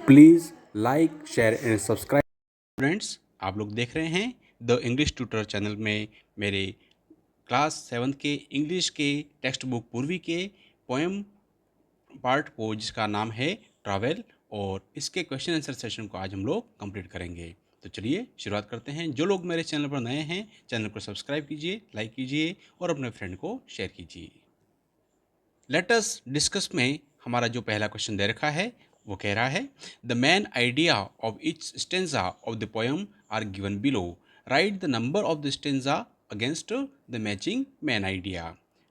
Please like share and subscribe. Friends, आप लोग देख रहे हैं द इंग्लिश ट्यूटर चैनल में मेरे क्लास 7th के इंग्लिश के टेक्स्ट बुक पूर्वी के पोएम पार्ट को, जिसका नाम है ट्रैवल, और इसके क्वेश्चन आंसर सेशन को आज हम लोग कंप्लीट करेंगे। तो चलिए शुरुआत करते हैं। जो लोग मेरे चैनल पर नए हैं, चैनल को सब्सक्राइब कीजिए, लाइक कीजिए और अपने फ्रेंड को शेयर कीजिए। लेट अस डिस्कस में हमारा जो पहला क्वेश्चन दे रखा है वो कह रहा है, the main idea of each stanza of the poem are given below, write the number of the stanza against the matching main idea.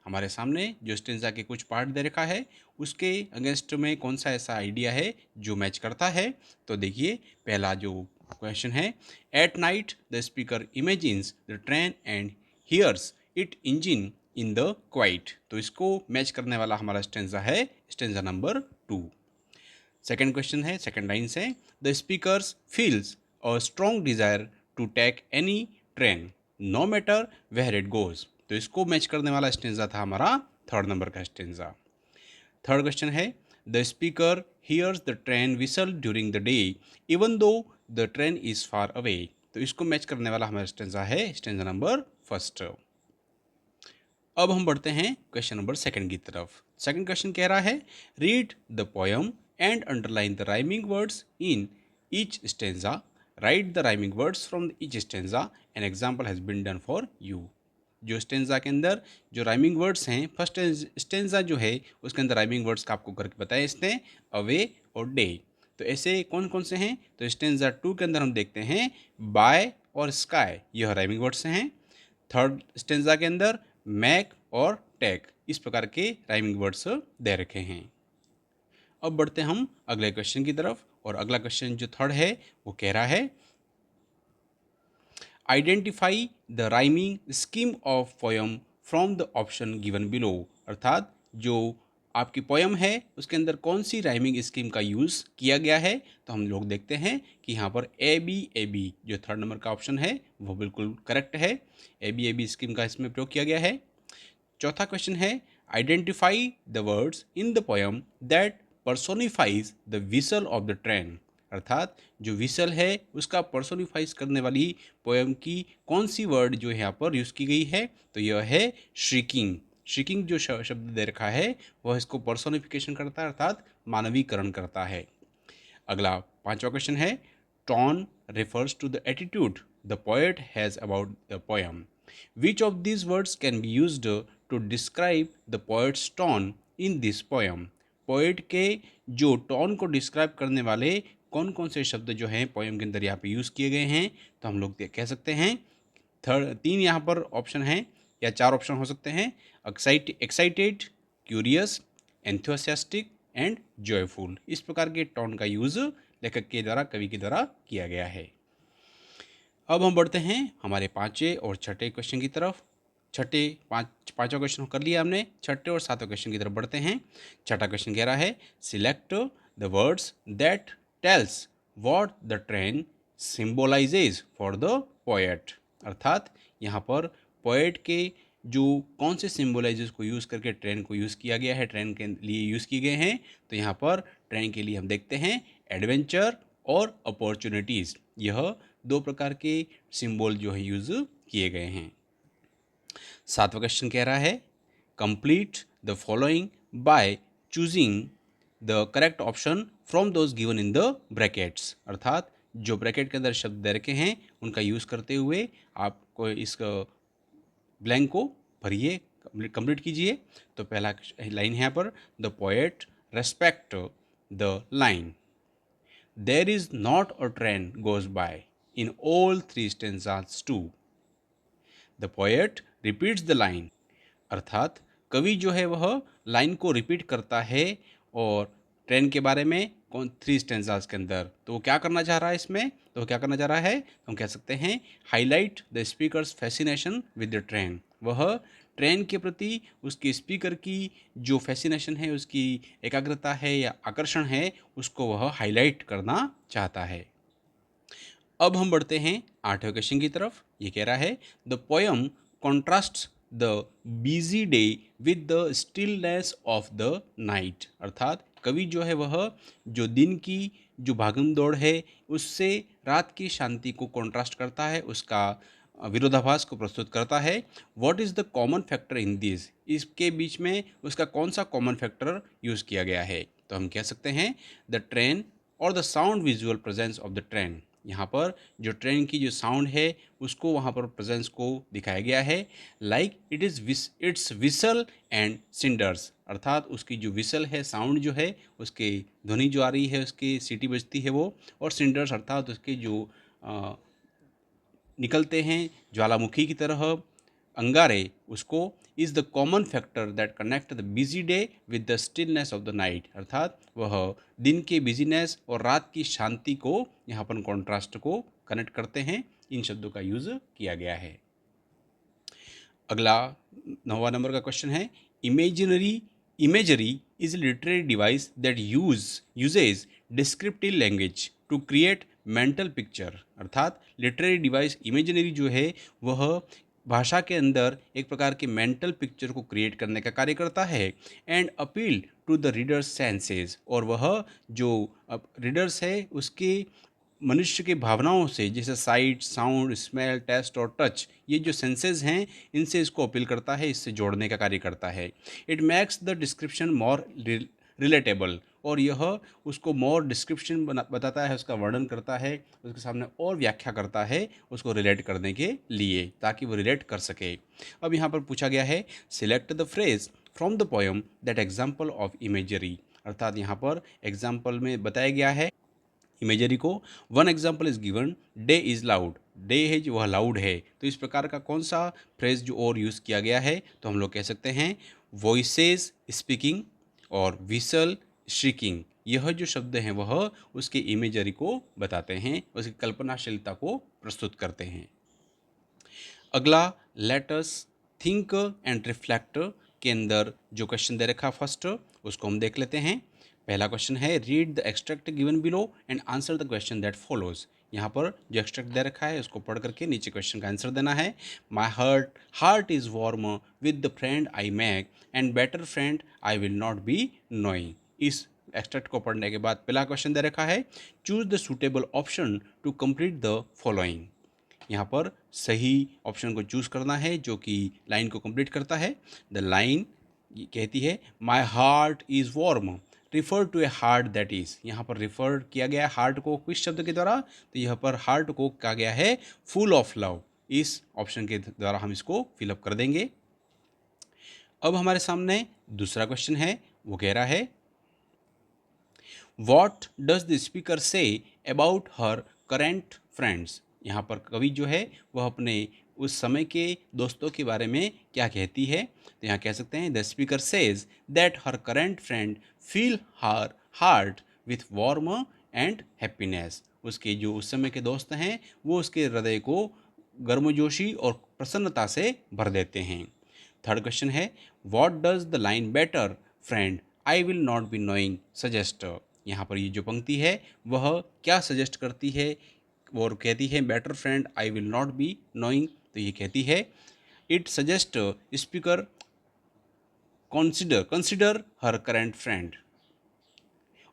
हमारे सामने जो स्टेंजा के कुछ पार्ट दे रखा है उसके अगेंस्ट में कौन सा ऐसा आइडिया है जो मैच करता है। तो देखिए, पहला जो क्वेश्चन है, at night the speaker imagines the train and hears it engine in the quiet. तो इसको मैच करने वाला हमारा स्टेंजा है स्टेंजा नंबर 2। सेकेंड क्वेश्चन है, सेकेंड लाइन से, the speaker's feels a strong desire to take any train no matter where it goes. तो इसको मैच करने वाला स्टेंजा था हमारा थर्ड नंबर का स्टेंजा। थर्ड क्वेश्चन है, the speaker hears the train whistle during the day even though the train is far away. तो इसको मैच करने वाला हमारा स्टेंजा है स्टेंजा नंबर फर्स्ट। अब हम बढ़ते हैं क्वेश्चन नंबर सेकंड की तरफ। सेकंड क्वेश्चन कह रहा है, read the poem and underline the rhyming words in each stanza, write the rhyming words from each stanza, an example has been done for you. जो स्टेंजा के अंदर जो rhyming words हैं, फर्स्ट स्टेंजा जो है उसके अंदर राइमिंग वर्ड्स का आपको करके बताया इसने, अवे और डे। तो ऐसे कौन कौन से हैं? तो स्टेंजा 2 के अंदर हम देखते हैं बाय और स्काई, यह राइमिंग वर्ड्स हैं। थर्ड स्टेंजा के अंदर मैक और टेक, इस प्रकार के राइमिंग वर्ड्स दे रखे हैं। अब बढ़ते हम अगले क्वेश्चन की तरफ, और अगला क्वेश्चन जो थर्ड है वो कह रहा है, identify the rhyming scheme of poem from the option given below. अर्थात जो आपकी पोयम है उसके अंदर कौन सी राइमिंग स्कीम का यूज़ किया गया है। तो हम लोग देखते हैं कि यहाँ पर ए बी जो थर्ड नंबर का ऑप्शन है वो बिल्कुल करेक्ट है। ए बी स्कीम का इसमें प्रयोग किया गया है। चौथा क्वेश्चन है, identify the words in the poem that personifies the whistle of the train. अर्थात जो विसल है उसका पर्सोनिफाइज करने वाली पोयम की कौन सी वर्ड जो यहाँ पर यूज़ की गई है। तो यह है श्रीकिंग। श्रीकिंग जो शब्द दे रखा है वह इसको पर्सोनिफिकेशन करता है, अर्थात मानवीकरण करता है। अगला पांचवा क्वेश्चन है, tone refers to the attitude the poet has about the poem. Which of these words can be used to describe the poet's tone in this poem? Poet के जो टोन को डिस्क्राइब करने वाले कौन कौन से शब्द जो हैं पोएम के अंदर यहाँ पे यूज़ किए गए हैं। तो हम लोग कह सकते हैं तीन यहाँ पर ऑप्शन हैं या चार ऑप्शन हो सकते हैं, excited, curious, enthusiastic and joyful. इस प्रकार के टोन का यूज़ लेखक के द्वारा, कवि के द्वारा किया गया है। अब हम बढ़ते हैं हमारे पांचवें और छठे क्वेश्चन की तरफ। पांचवा क्वेश्चन कर लिया हमने, छठे और सातवें क्वेश्चन की तरफ बढ़ते हैं। छठा क्वेश्चन कह रहा है, select the words that tells what the train symbolises for the poet. अर्थात यहाँ पर पोएट के जो कौन से सिंबलाइजेज को यूज़ करके ट्रेन को यूज़ किया गया है, ट्रेन के लिए यूज़ किए गए हैं। तो यहाँ पर ट्रेन के लिए हम देखते हैं एडवेंचर और अपॉर्चुनिटीज़, यह दो प्रकार के सिंबल जो है यूज़ किए गए हैं। सातवां क्वेश्चन कह रहा है, complete the following by choosing the correct option from those given in the brackets. अर्थात जो ब्रैकेट के अंदर शब्द दे रखे हैं उनका यूज़ करते हुए आपको इस ब्लैंक को भरिए, कंप्लीट कीजिए। तो पहला लाइन है यहाँ पर, the poet respect the line there is not a train goes by in all three stanzas too. The poet repeats the line. अर्थात कवि जो है वह लाइन को रिपीट करता है और ट्रेन के बारे में कौन थ्री स्टेंजास के अंदर। तो वो क्या करना चाह रहा है इसमें, तो वो क्या करना चाह रहा है, तो हम कह सकते हैं highlight the speakers fascination with the train. वह ट्रेन के प्रति उसके स्पीकर की जो फैसिनेशन है, उसकी एकाग्रता है या आकर्षण है, उसको वह हाईलाइट करना चाहता है। अब हम बढ़ते हैं आठवें क्वेश्चन की तरफ। ये कह रहा है, the poem contrasts the busy day with the stillness of the night. अर्थात कवि जो है वह जो दिन की जो भागम दौड़ है उससे रात की शांति को कॉन्ट्रास्ट करता है, उसका विरोधाभास को प्रस्तुत करता है। What is the common factor in this, इसके बीच में उसका कौन सा कॉमन फैक्टर यूज़ किया गया है? तो हम कह सकते हैं द ट्रेन और the sound visual presence of the train. यहाँ पर जो ट्रेन की जो साउंड है उसको वहाँ पर प्रेजेंस को दिखाया गया है। Like it is it's whistle and cinders, अर्थात उसकी जो विसल है, साउंड जो है, उसकी ध्वनि जो आ रही है, उसकी सीटी बजती है वो, और सिंडर्स अर्थात उसके जो अ, निकलते हैं ज्वालामुखी की तरह अंगारे, उसको is the common factor that connect the busy day with the stillness of the night, अर्थात वह दिन के बिजीनेस और रात की शांति को यहाँ पर कॉन्ट्रास्ट को कनेक्ट करते हैं। इन शब्दों का यूज़ किया गया है। अगला 9वां नंबर का क्वेश्चन है, imagery is literary device that uses descriptive language to create mental picture, अर्थात लिटरेरी डिवाइस इमेजिनरी जो है वह भाषा के अंदर एक प्रकार के मेंटल पिक्चर को क्रिएट करने का कार्य करता है। And appeal to the readers senses, और वह जो रीडर्स है उसके मनुष्य के भावनाओं से, जैसे साइट, साउंड, स्मेल, टेस्ट और टच, ये जो सेंसेस हैं इनसे इसको अपील करता है, इससे जोड़ने का कार्य करता है। It makes the description more relatable, और यह उसको मोर डिस्क्रिप्शन बताता है, उसका वर्णन करता है, उसके सामने और व्याख्या करता है उसको रिलेट करने के लिए, ताकि वो रिलेट कर सके। अब यहाँ पर पूछा गया है, select the phrase from the poem that example of imagery, अर्थात यहाँ पर एग्जाम्पल में बताया गया है इमेजरी को। One example is given, day is loud, day है जो वह लाउड है। तो इस प्रकार का कौन सा फ्रेज जो और यूज़ किया गया है, तो हम लोग कह सकते हैं वॉइसेस स्पीकिंग और विसल श्रीकिंग, यह जो शब्द हैं वह उसके इमेजरी को बताते हैं, उसकी कल्पनाशीलता को प्रस्तुत करते हैं। अगला let us think and reflect के अंदर जो क्वेश्चन दे रखा फर्स्ट, उसको हम देख लेते हैं। पहला क्वेश्चन है, read the extract given below and answer the question that follows. यहाँ पर जो एक्सट्रैक्ट दे रखा है उसको पढ़ करके नीचे क्वेश्चन का आंसर देना है। My heart is warm with the friend I make and better friend I will not be knowing. इस एक्सट्रैक्ट को पढ़ने के बाद पहला क्वेश्चन दे रखा है, choose the suitable option to complete the following. यहाँ पर सही ऑप्शन को चूज़ करना है जो कि लाइन को कंप्लीट करता है। द लाइन कहती है, my heart is warm refer to a heart that is, यहाँ पर रिफर किया गया है हार्ट को किस शब्द के द्वारा, तो यहाँ पर हार्ट को कहा गया है फुल ऑफ लव। इस ऑप्शन के द्वारा हम इसको फिलअप कर देंगे। अब हमारे सामने दूसरा क्वेश्चन है, वो कह रहा है, what does the speaker say about her current friends. यहाँ पर कवि जो है वह अपने उस समय के दोस्तों के बारे में क्या कहती है, तो यहाँ कह सकते हैं, the speaker says that her current friend feel her heart with warm and happiness. उसके जो उस समय के दोस्त हैं वो उसके हृदय को गर्मजोशी और प्रसन्नता से भर देते हैं। थर्ड क्वेश्चन है, what does the line better friend I will not be knowing suggest. यहाँ पर ये जो पंक्ति है वह क्या सजेस्ट करती है, और कहती है better friend I will not be knowing, तो ये कहती है it suggest speaker consider her current friend.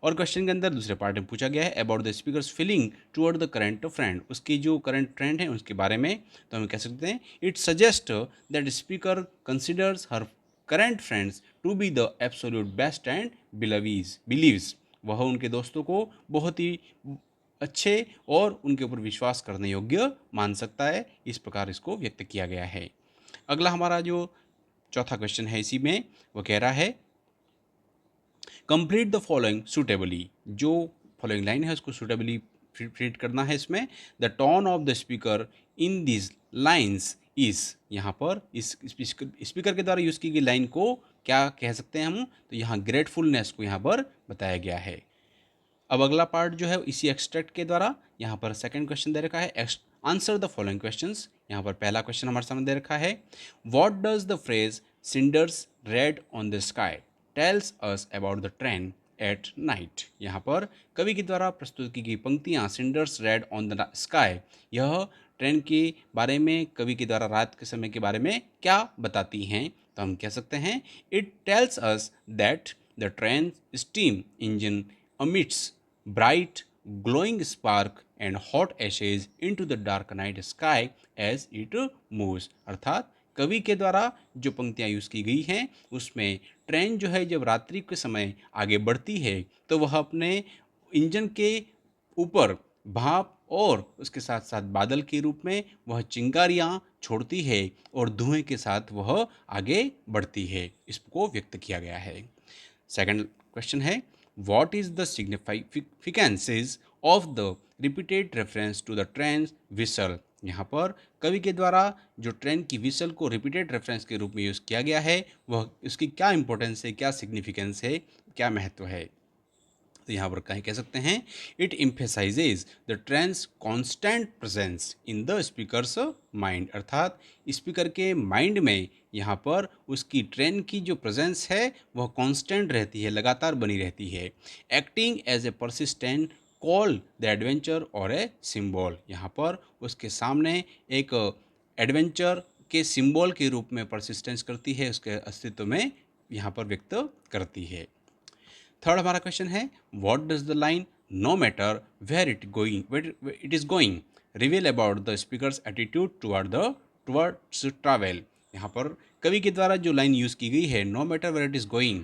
और क्वेश्चन के अंदर दूसरे पार्ट में पूछा गया है about the speakers feeling toward the current friend, उसकी जो करंट फ्रेंड है उसके बारे में, तो हम कह सकते हैं it suggest that speaker considers her current friends to be the absolute best and believes, वह उनके दोस्तों को बहुत ही अच्छे और उनके ऊपर विश्वास करने योग्य मान सकता है। इस प्रकार इसको व्यक्त किया गया है। अगला हमारा जो चौथा क्वेश्चन है इसी में, वो कह रहा है, कंप्लीट द फॉलोइंग सुटेबली, जो फॉलोइंग लाइन है उसको सुटेबली फिट करना है इसमें। The tone of the speaker in this lines is, यहाँ पर इस स्पीकर के द्वारा यूज़ की गई लाइन को क्या कह सकते हैं हम, तो यहाँ ग्रेटफुलनेस को यहाँ पर बताया गया है। अब अगला पार्ट जो है इसी एक्सट्रैक्ट के द्वारा, यहाँ पर सेकंड क्वेश्चन दे रखा है, आंसर द फॉलोइंग क्वेश्चंस। यहाँ पर पहला क्वेश्चन हमारे सामने दे रखा है, what does the phrase cinders red on the sky tells us about the train at night. यहाँ पर कवि के द्वारा प्रस्तुत की गई पंक्तियाँ cinders red on the sky, यह ट्रेन के बारे में कवि के द्वारा रात के समय के बारे में क्या बताती हैं, तो हम कह सकते हैं it tells us that the train steam engine amidst bright glowing spark and hot ashes into the dark night sky as it moves। अर्थात कवि के द्वारा जो पंक्तियाँ यूज़ की गई हैं उसमें ट्रेन जो है जब रात्रि के समय आगे बढ़ती है तो वह अपने इंजन के ऊपर भाप और उसके साथ साथ बादल के रूप में वह चिंगारियाँ छोड़ती है और धुएं के साथ वह आगे बढ़ती है, इसको व्यक्त किया गया है। सेकंड क्वेश्चन है what is the significances of the repeated reference to the train whistle. यहाँ पर कवि के द्वारा जो ट्रेन की विसल को रिपीटेड रेफरेंस के रूप में यूज़ किया गया है वह उसकी क्या इंपॉर्टेंस है, क्या सिग्निफिकेंस है, क्या महत्व है। तो यहाँ पर कहीं कह सकते हैं it emphasises the train's constant presence in the speaker's mind. अर्थात स्पीकर के माइंड में यहाँ पर उसकी ट्रेन की जो प्रेजेंस है वह कांस्टेंट रहती है, लगातार बनी रहती है। Acting as a persistent call the adventure और ए सिंबल। यहाँ पर उसके सामने एक एडवेंचर के सिंबल के रूप में परसिस्टेंस करती है, उसके अस्तित्व में यहाँ पर व्यक्त करती है। थर्ड हमारा क्वेश्चन है what does the line no matter where it is going reveal about the speaker's attitude towards travel. यहाँ पर कवि के द्वारा जो लाइन यूज़ की गई है no matter where it is going,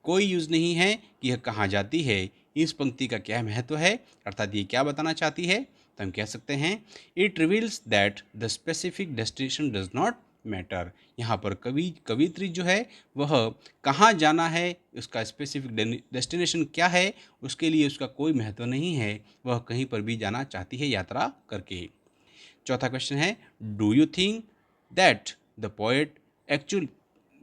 कोई यूज़ नहीं है कि यह कहाँ जाती है, इस पंक्ति का क्या महत्व है, अर्थात ये क्या बताना चाहती है। तो हम कह सकते हैं it reveals that the specific destination does not matter. यहाँ पर कवित्री जो है वह कहाँ जाना है, उसका स्पेसिफिक डेस्टिनेशन क्या है, उसके लिए उसका कोई महत्व नहीं है, वह कहीं पर भी जाना चाहती है यात्रा करके। चौथा क्वेश्चन है do you think that the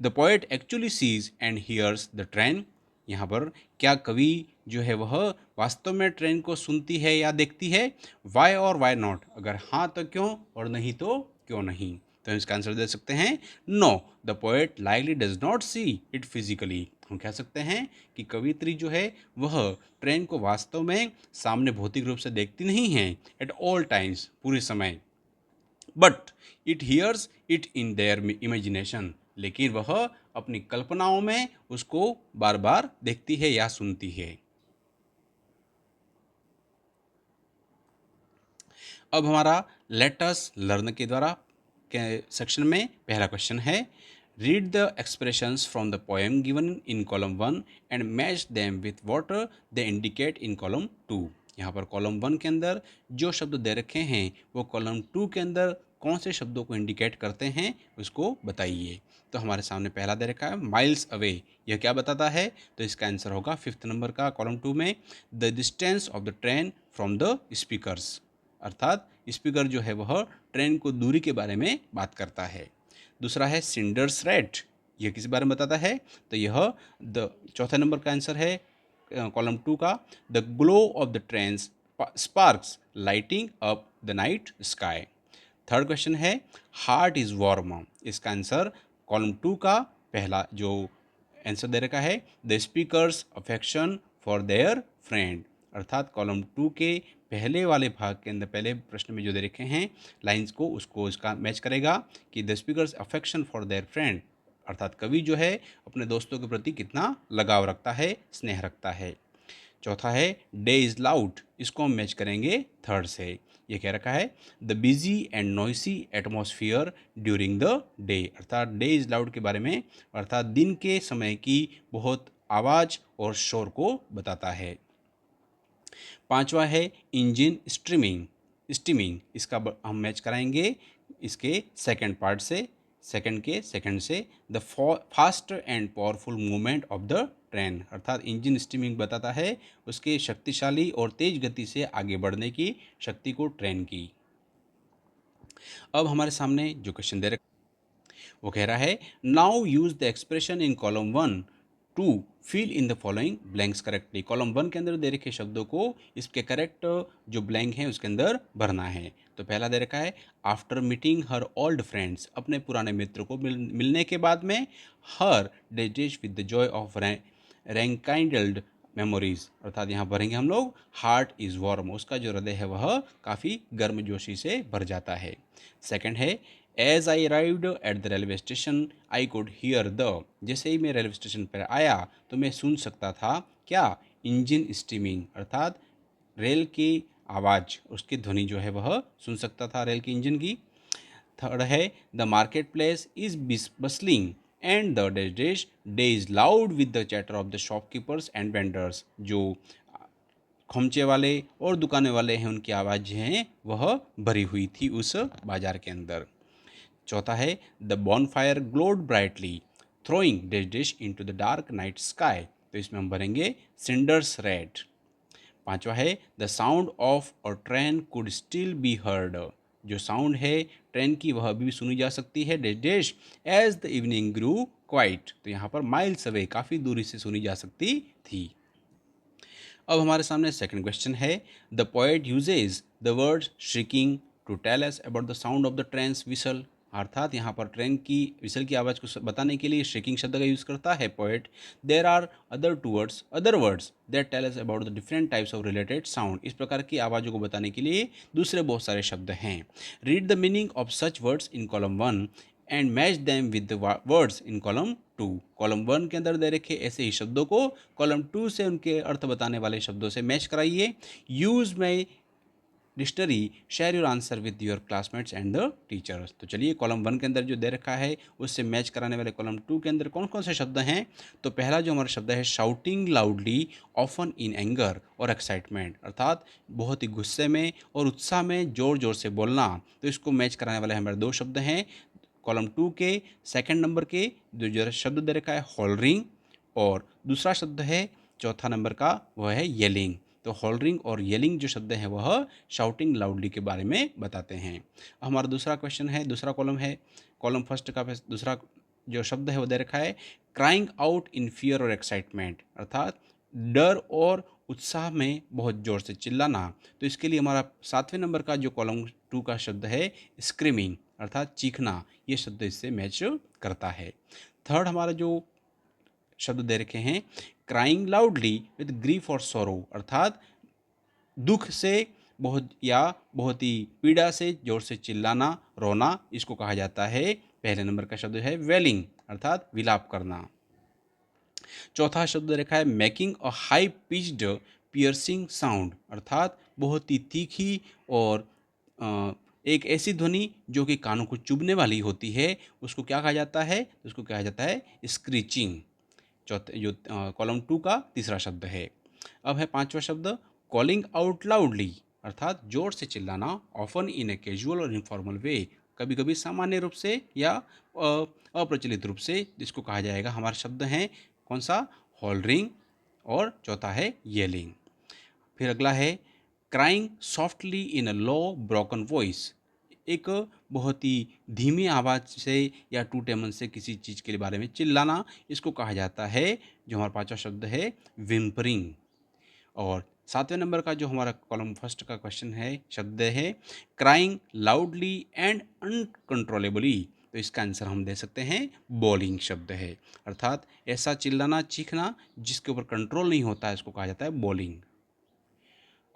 poet actually sees and hears the train. यहाँ पर क्या कवि जो है वह वास्तव में ट्रेन को सुनती है या देखती है। वाई और वाई नॉट, अगर हाँ तो क्यों और नहीं तो क्यों नहीं। तो हम इसका आंसर दे सकते हैं know the poet likely does not see it physically. हम कह सकते हैं कि कवित्री जो है वह ट्रेन को वास्तव में सामने भौतिक रूप से देखती नहीं है एट ऑल टाइम्स, पूरे समय, but it hears it in their imagination, लेकिन वह अपनी कल्पनाओं में उसको बार बार देखती है या सुनती है। अब हमारा लेट अस लर्न के द्वारा के सेक्शन में पहला क्वेश्चन है read the expressions from the poem given in column 1 and match them with what they indicate in column 2। यहाँ पर कॉलम 1 के अंदर जो शब्द दे रखे हैं वो कॉलम 2 के अंदर कौन से शब्दों को इंडिकेट करते हैं उसको बताइए। तो हमारे सामने पहला दे रखा है माइल्स अवे, यह क्या बताता है। तो इसका आंसर होगा 5th नंबर का कॉलम 2 में the distance of the train from the speakers. अर्थात स्पीकर जो है वह ट्रेन को दूरी के बारे में बात करता है। दूसरा है सिंडर्स रेट, यह किस बारे में बताता है। तो यह चौथा नंबर का आंसर है कॉलम 2 का the glow of the train sparks lighting up the night sky. Third question है हार्ट इज़ वार्म, इसका आंसर कॉलम 2 का पहला जो आंसर दे रखा है the speakers affection for their friend. अर्थात कॉलम 2 के पहले वाले भाग के अंदर पहले प्रश्न में जो दे रखे हैं लाइंस को उसको इसका मैच करेगा कि the speakers affection for their friend, अर्थात कवि जो है अपने दोस्तों के प्रति कितना लगाव रखता है, स्नेह रखता है। चौथा है डे इज़ लाउड, इसको हम मैच करेंगे थर्ड से। ये कह रखा है the busy and noisy atmosphere during the day, अर्थात डे इज़ लाउड के बारे में, अर्थात दिन के समय की बहुत आवाज़ और शोर को बताता है। पांचवा है इंजन स्टीमिंग, इसका हम मैच कराएंगे इसके सेकंड पार्ट से, सेकंड से the fast and powerful movement of the train, अर्थात इंजन स्टीमिंग बताता है उसके शक्तिशाली और तेज गति से आगे बढ़ने की शक्ति को ट्रेन की। अब हमारे सामने जो क्वेश्चन दे रखा वो कह रहा है now use the expression in column 1 to fill in the following blanks correctly. Column 1 के अंदर दे रखे शब्दों को इसके करेक्ट जो ब्लैंक हैं उसके अंदर भरना है। तो पहला दे रखा है after meeting her old friends, अपने पुराने मित्र को मिलने के बाद में her days with the joy of rekindled memories, अर्थात यहाँ भरेंगे हम लोग हार्ट इज़ वार्म, उसका जो हृदय है वह काफ़ी गर्मजोशी से भर जाता है। सेकंड है as I arrived at the railway station I could hear the, जैसे ही मैं रेलवे स्टेशन पर आया तो मैं सुन सकता था क्या, इंजन स्टीमिंग, अर्थात रेल की आवाज़, उसकी ध्वनि जो है वह सुन सकता था रेल की इंजन की। थर्ड है the market place is bustling and the day is loud with the chatter of the shopkeepers and vendors, जो खोमचे वाले और दुकाने वाले हैं उनकी आवाज़ हैं वह भरी हुई थी उस बाजार के अंदर। चौथा है the bonfire glowed brightly throwing dish into the dark night sky, तो इसमें हम भरेंगे सिंडर्स रेड। पांचवा है the sound of a train could still be heard, जो साउंड है ट्रेन की वह अभी भी सुनी जा सकती है dash dash as the evening grew quiet, तो यहाँ पर माइल्स अवे, काफ़ी दूरी से सुनी जा सकती थी। अब हमारे सामने सेकंड क्वेश्चन है the poet uses the word shrieking to tell us about the sound of the train's whistle, अर्थात यहाँ पर ट्रेन की विसल की आवाज़ को बताने के लिए श्रिकिंग शब्द का यूज़ करता है poet. There are other words that tell us about the different types of related sound, इस प्रकार की आवाज़ों को बताने के लिए दूसरे बहुत सारे शब्द हैं। Read the meaning of such words in column 1 and match them with the words in column 2, column 1 के अंदर दे रखे ऐसे ही शब्दों को कॉलम 2 से उनके अर्थ बताने वाले शब्दों से मैच कराइए। Use my dictionary, share your answer with your classmates and the teachers, तो चलिए कॉलम 1 के अंदर जो दे रखा है उससे मैच कराने वाले कॉलम 2 के अंदर कौन कौन से शब्द हैं। तो पहला जो हमारा शब्द है shouting loudly often in anger और एक्साइटमेंट, अर्थात बहुत ही गुस्से में और उत्साह में ज़ोर ज़ोर से बोलना, तो इसको मैच कराने वाले हमारे दो शब्द हैं कॉलम 2 के सेकंड नंबर के जो शब्द दे रखा है हॉलरिंग, और दूसरा शब्द है चौथा नंबर का वह है येलिंग। तो हॉलरिंग और येलिंग जो शब्द हैं वह शाउटिंग लाउडली के बारे में बताते हैं। हमारा दूसरा क्वेश्चन है, दूसरा कॉलम है, कॉलम फर्स्ट का दूसरा जो शब्द है वो दे रखा है क्राइंग आउट इन फियर और एक्साइटमेंट, अर्थात डर और उत्साह में बहुत ज़ोर से चिल्लाना, तो इसके लिए हमारा सातवें नंबर का जो कॉलम 2 का शब्द है स्क्रीमिंग, अर्थात चीखना, ये शब्द इससे मैच करता है। थर्ड हमारा जो शब्द दे रखे हैं क्राइंग लाउडली विद ग्रीफ और सोरो, अर्थात दुख से बहुत या बहुत ही पीड़ा से जोर से चिल्लाना, रोना, इसको कहा जाता है। पहले नंबर का शब्द है वेलिंग, अर्थात विलाप करना। चौथा शब्द रखा है making a high pitched piercing sound, अर्थात बहुत ही तीखी और एक ऐसी ध्वनि जो कि कानों को चुभने वाली होती है, उसको क्या कहा जाता है, उसको कहा जाता है स्क्रीचिंग। चौथे जो कॉलम 2 का तीसरा शब्द है। अब है पांचवा शब्द कॉलिंग आउट लाउडली, अर्थात जोर से चिल्लाना, ऑफन इन ए कैजुअल और इनफॉर्मल वे, कभी कभी सामान्य रूप से या अप्रचलित रूप से, जिसको कहा जाएगा हमारे शब्द हैं कौन सा, हॉलरिंग, और चौथा है येलिंग। फिर अगला है क्राइंग सॉफ्टली इन अ लो ब्रोकन वॉइस, एक बहुत ही धीमी आवाज़ से या टूटे मन से किसी चीज़ के बारे में चिल्लाना, इसको कहा जाता है, जो हमारा पांचवा शब्द है विम्परिंग। और सातवें नंबर का जो हमारा कॉलम फर्स्ट का क्वेश्चन है शब्द है क्राइंग लाउडली एंड अनकंट्रोलेबली, तो इसका आंसर हम दे सकते हैं बॉलिंग शब्द है, अर्थात ऐसा चिल्लाना चीखना जिसके ऊपर कंट्रोल नहीं होता है, इसको कहा जाता है बॉलिंग।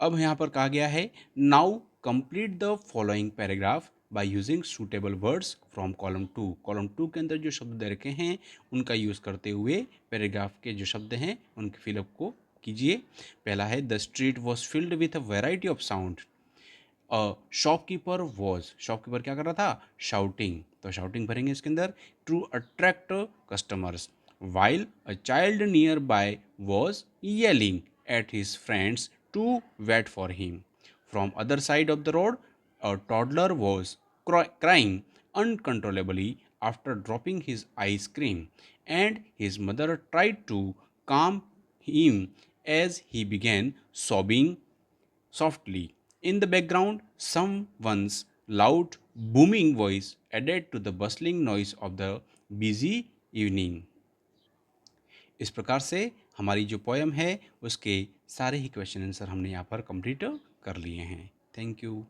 अब यहाँ पर कहा गया है now complete the following paragraph by using suitable words from column 2, column 2 के अंदर जो शब्द दे रखे हैं उनका यूज़ करते हुए पैराग्राफ के जो शब्द हैं उनके फिलअप को कीजिए। पहला है the street was filled with a variety of sound, shopkeeper was, shopkeeper क्या कर रहा था, शाउटिंग, तो शाउटिंग भरेंगे इसके अंदर, to attract customers, while a child nearby was yelling at his friends to wait for him, from other side of the road a toddler was crying uncontrollably after dropping his ice cream, and his mother tried to calm him as he began sobbing softly. In the background, someone's loud booming voice added to the bustling noise of the busy evening. इस प्रकार से हमारी जो poem है उसके सारे ही question answer हमने यहाँ पर कंप्लीट कर लिए हैं। Thank you.